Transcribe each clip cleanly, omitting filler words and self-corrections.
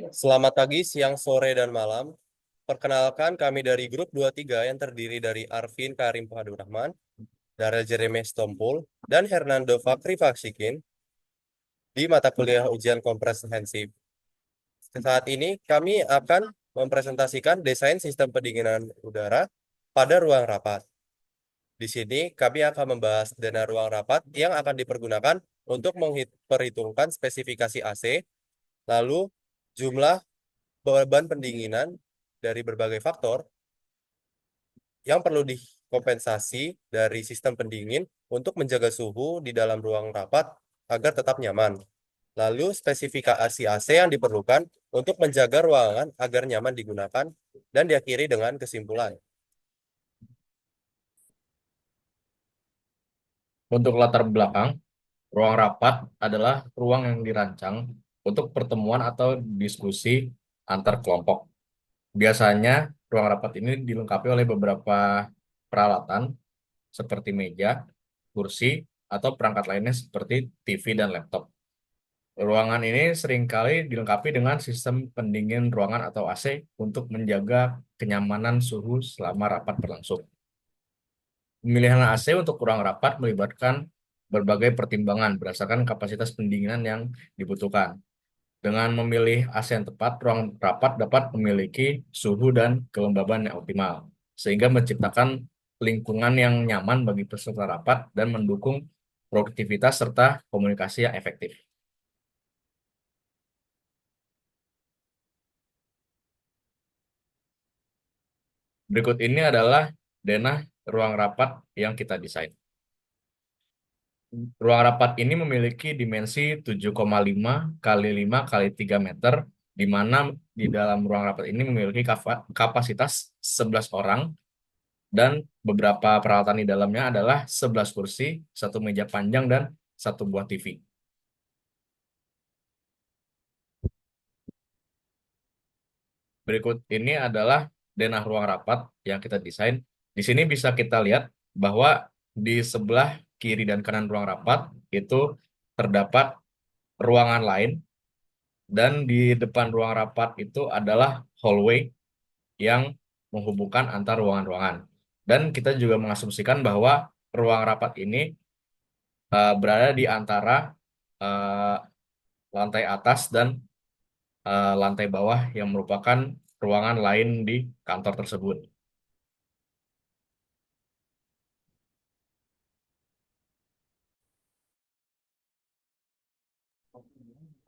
Selamat pagi, siang, sore, dan malam. Perkenalkan kami dari grup 23 yang terdiri dari Arvin Karim Rahman, Darel Jeremy Stompul, dan Hernando Fakri Faksikin di mata kuliah ujian komprehensif. Saat ini kami akan mempresentasikan desain sistem pendinginan udara pada ruang rapat. Di sini kami akan membahas dana ruang rapat yang akan dipergunakan untuk memperhitungkan spesifikasi AC, lalu jumlah beban pendinginan dari berbagai faktor yang perlu dikompensasi dari sistem pendingin untuk menjaga suhu di dalam ruang rapat agar tetap nyaman. Lalu spesifikasi AC yang diperlukan untuk menjaga ruangan agar nyaman digunakan dan diakhiri dengan kesimpulan. Untuk latar belakang, ruang rapat adalah ruang yang dirancang untuk pertemuan atau diskusi antar kelompok. Biasanya, ruang rapat ini dilengkapi oleh beberapa peralatan seperti meja, kursi, atau perangkat lainnya seperti TV dan laptop. Ruangan ini seringkali dilengkapi dengan sistem pendingin ruangan atau AC untuk menjaga kenyamanan suhu selama rapat berlangsung. Pemilihan AC untuk ruang rapat melibatkan berbagai pertimbangan berdasarkan kapasitas pendinginan yang dibutuhkan. Dengan memilih AC yang tepat, ruang rapat dapat memiliki suhu dan kelembaban yang optimal, sehingga menciptakan lingkungan yang nyaman bagi peserta rapat dan mendukung produktivitas serta komunikasi yang efektif. Berikut ini adalah denah ruang rapat yang kita desain. Ruang rapat ini memiliki dimensi 7,5 kali 5 kali 3 meter, di mana di dalam ruang rapat ini memiliki kapasitas 11 orang dan beberapa peralatan di dalamnya adalah 11 kursi, satu meja panjang, dan satu buah TV. Berikut ini adalah denah ruang rapat yang kita desain. Di sini bisa kita lihat bahwa di sebelah kiri dan kanan ruang rapat itu terdapat ruangan lain, dan di depan ruang rapat itu adalah hallway yang menghubungkan antar ruangan-ruangan. Dan kita juga mengasumsikan bahwa ruang rapat ini berada di antara eh, lantai atas dan lantai bawah yang merupakan ruangan lain di kantor tersebut.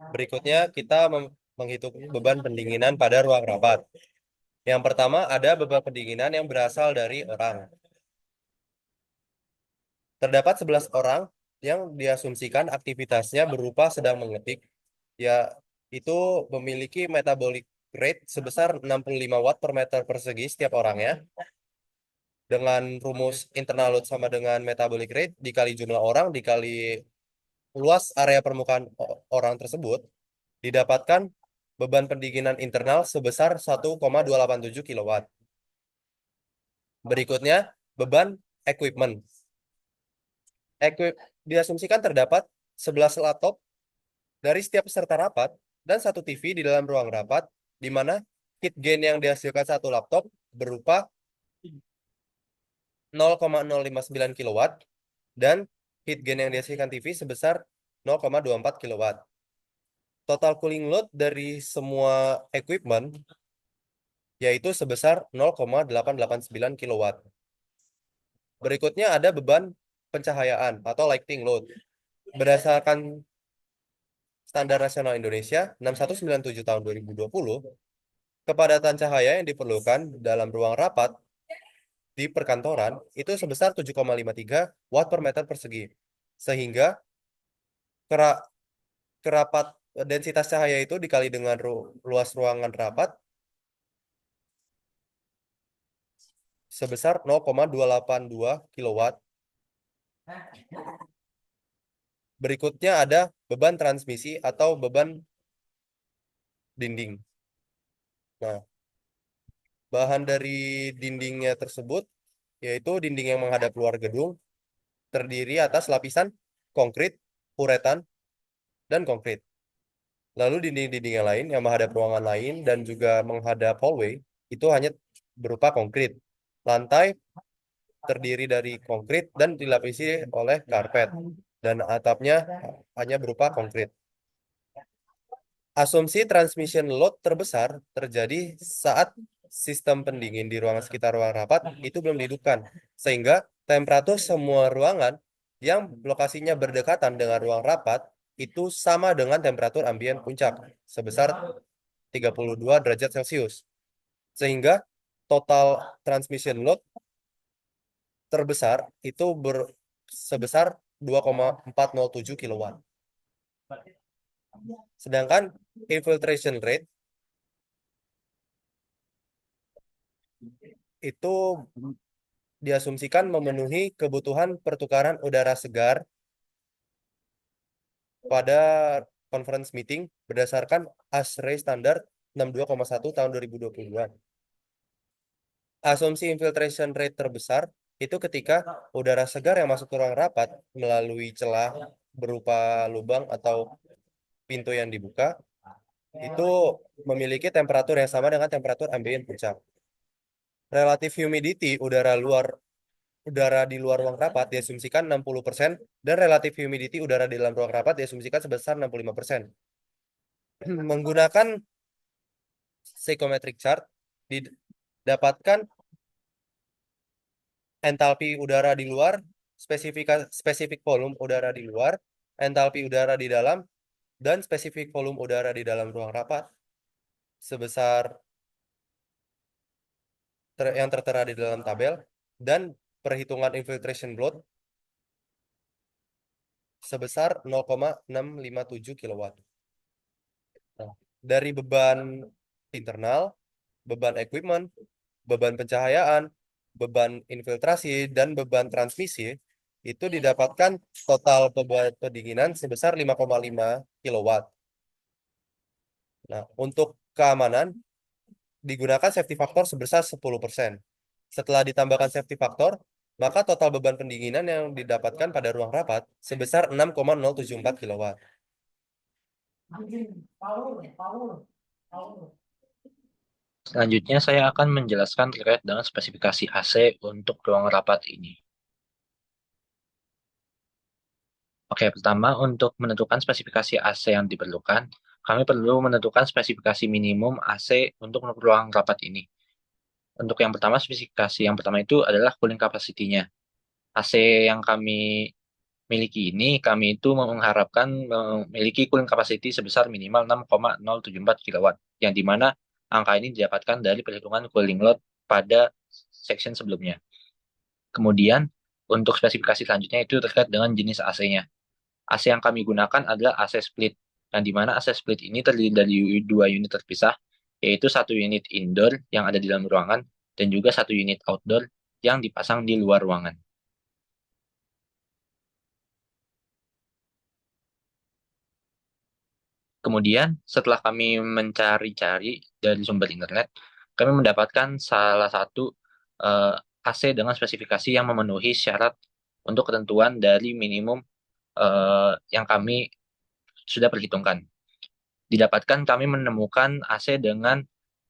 Berikutnya kita menghitung beban pendinginan pada ruang rapat. Yang pertama ada beban pendinginan yang berasal dari orang. Terdapat 11 orang yang diasumsikan aktivitasnya berupa sedang mengetik, ya itu memiliki metabolic rate sebesar 65 watt per meter persegi setiap orangnya. Dengan rumus internal load sama dengan metabolic rate dikali jumlah orang dikali luas area permukaan orang tersebut, didapatkan beban pendinginan internal sebesar 1,287 kW. Berikutnya, beban equipment. Diasumsikan terdapat 11 laptop dari setiap peserta rapat dan satu TV di dalam ruang rapat, di mana heat gain yang dihasilkan satu laptop berupa 0,059 kW dan heat gain yang dihasilkan TV sebesar 0,24 kW. Total cooling load dari semua equipment yaitu sebesar 0,889 kW. Berikutnya ada beban pencahayaan atau lighting load. Berdasarkan Standar Nasional Indonesia 6197 tahun 2020, kepadatan cahaya yang diperlukan dalam ruang rapat di perkantoran itu sebesar 7,53 watt per meter persegi. Sehingga kera- kerapat densitas cahaya itu dikali dengan luas ruangan rapat sebesar 0,282 kilowatt. Berikutnya ada beban transmisi atau beban dinding. Nah, bahan dari dindingnya tersebut yaitu dinding yang menghadap luar gedung terdiri atas lapisan konkrit, uretan, dan konkrit. Lalu dinding-dinding yang lain yang menghadap ruangan lain dan juga menghadap hallway itu hanya berupa konkrit. Lantai terdiri dari konkrit dan dilapisi oleh karpet, dan atapnya hanya berupa konkrit. Asumsi transmission load terbesar terjadi saat sistem pendingin di ruangan sekitar ruang rapat itu belum dihidupkan, sehingga temperatur semua ruangan yang lokasinya berdekatan dengan ruang rapat itu sama dengan temperatur ambien puncak sebesar 32 derajat Celcius. Sehingga total transmission load terbesar itu sebesar 2,407 kilowatt. Sedangkan infiltration rate itu diasumsikan memenuhi kebutuhan pertukaran udara segar pada conference meeting berdasarkan ASHRAE standar 62,1 tahun 2022. Asumsi infiltration rate terbesar itu ketika udara segar yang masuk ke ruang rapat melalui celah berupa lubang atau pintu yang dibuka itu memiliki temperatur yang sama dengan temperatur ambien puncak. Relative humidity udara di luar ruang rapat diasumsikan 60% dan relative humidity udara di dalam ruang rapat diasumsikan sebesar 65%. Menggunakan psychometric chart didapatkan entalpi udara di luar, spesifik volume udara di luar, entalpi udara di dalam, dan spesifik volume udara di dalam ruang rapat sebesar yang tertera di dalam tabel, dan perhitungan infiltration load sebesar 0,657 kilowatt. Nah, dari beban internal, beban equipment, beban pencahayaan, beban infiltrasi, dan beban transmisi, itu didapatkan total beban pendinginan sebesar 5,5 kilowatt. Nah, untuk keamanan, digunakan safety factor sebesar 10%. Setelah ditambahkan safety factor, maka total beban pendinginan yang didapatkan pada ruang rapat sebesar 6,074 kilowatt. Selanjutnya, saya akan menjelaskan terkait dengan spesifikasi AC untuk ruang rapat ini. Oke, pertama untuk menentukan spesifikasi AC yang diperlukan, kami perlu menentukan spesifikasi minimum AC untuk ruang rapat ini. Untuk yang pertama, spesifikasi yang pertama itu adalah cooling capacity-nya. AC yang kami miliki ini, kami itu mengharapkan memiliki cooling capacity sebesar minimal 6,074 kW, yang dimana angka ini didapatkan dari perhitungan cooling load pada section sebelumnya. Kemudian, untuk spesifikasi selanjutnya itu terkait dengan jenis AC-nya. AC yang kami gunakan adalah AC split, yang dimana AC split ini terdiri dari dua unit terpisah, yaitu satu unit indoor yang ada di dalam ruangan, dan juga satu unit outdoor yang dipasang di luar ruangan. Kemudian, setelah kami mencari-cari dari sumber internet, kami mendapatkan salah satu AC dengan spesifikasi yang memenuhi syarat untuk ketentuan dari minimum yang kami sudah perhitungkan. Didapatkan kami menemukan AC dengan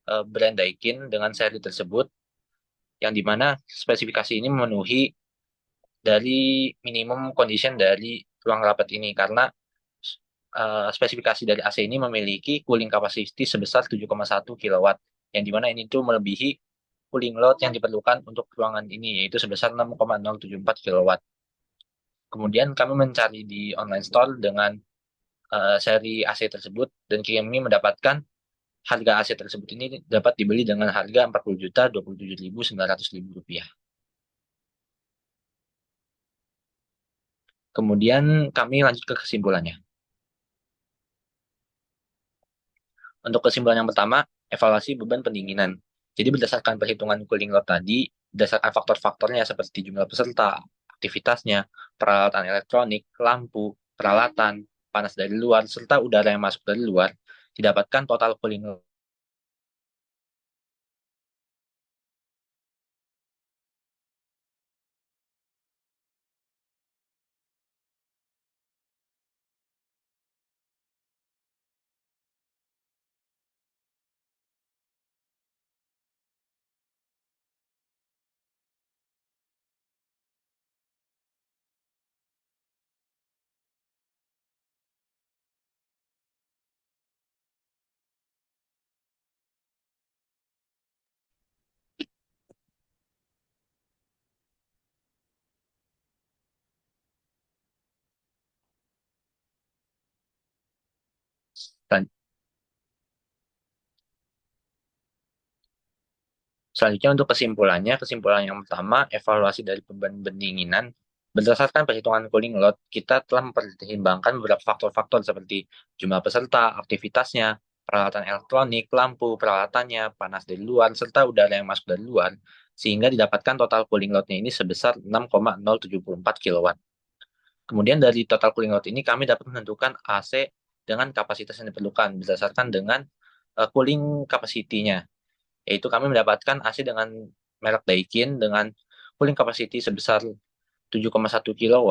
brand Daikin dengan seri tersebut, yang dimana spesifikasi ini memenuhi dari minimum condition dari ruang rapat ini, karena spesifikasi dari AC ini memiliki cooling capacity sebesar 7,1 kW, yang dimana ini tuh melebihi cooling load yang diperlukan untuk ruangan ini, yaitu sebesar 6,074 kW. Kemudian kami mencari di online store dengan seri AC tersebut, dan kami mendapatkan harga AC tersebut ini dapat dibeli dengan harga 40.027.900 rupiah. Kemudian kami lanjut ke kesimpulannya. Untuk kesimpulan yang pertama, evaluasi beban pendinginan. Jadi berdasarkan perhitungan cooling load tadi, berdasarkan faktor-faktornya seperti jumlah peserta, aktivitasnya, peralatan elektronik, lampu, peralatan, panas dari luar, serta udara yang masuk dari luar, didapatkan total cooling load Selanjutnya untuk kesimpulan yang pertama, evaluasi dari beban pendinginan. Berdasarkan perhitungan cooling load, kita telah mempertimbangkan beberapa faktor-faktor seperti jumlah peserta, aktivitasnya, peralatan elektronik, lampu, peralatannya, panas dari luar, serta udara yang masuk dari luar, sehingga didapatkan total cooling load-nya ini sebesar 6,074 kW. Kemudian dari total cooling load ini kami dapat menentukan AC dengan kapasitas yang diperlukan berdasarkan dengan cooling capacity-nya, yaitu kami mendapatkan AC dengan merek Daikin dengan cooling capacity sebesar 7,1 kW,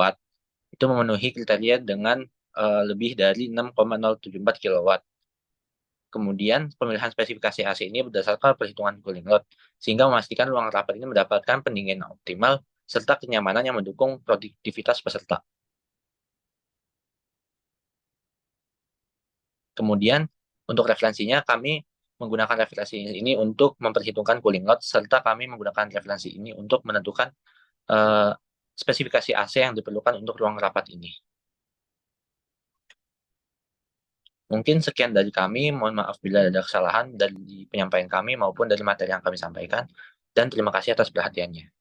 itu memenuhi kriteria dengan lebih dari 6,074 kW. Kemudian pemilihan spesifikasi AC ini berdasarkan perhitungan cooling load, sehingga memastikan ruang rapat ini mendapatkan pendinginan optimal serta kenyamanan yang mendukung produktivitas peserta. Kemudian untuk referensinya kami menggunakan referensi ini untuk memperhitungkan cooling load, serta kami menggunakan referensi ini untuk menentukan uh, spesifikasi AC yang diperlukan untuk ruang rapat ini. Mungkin sekian dari kami, mohon maaf bila ada kesalahan dari penyampaian kami maupun dari materi yang kami sampaikan, dan terima kasih atas perhatiannya.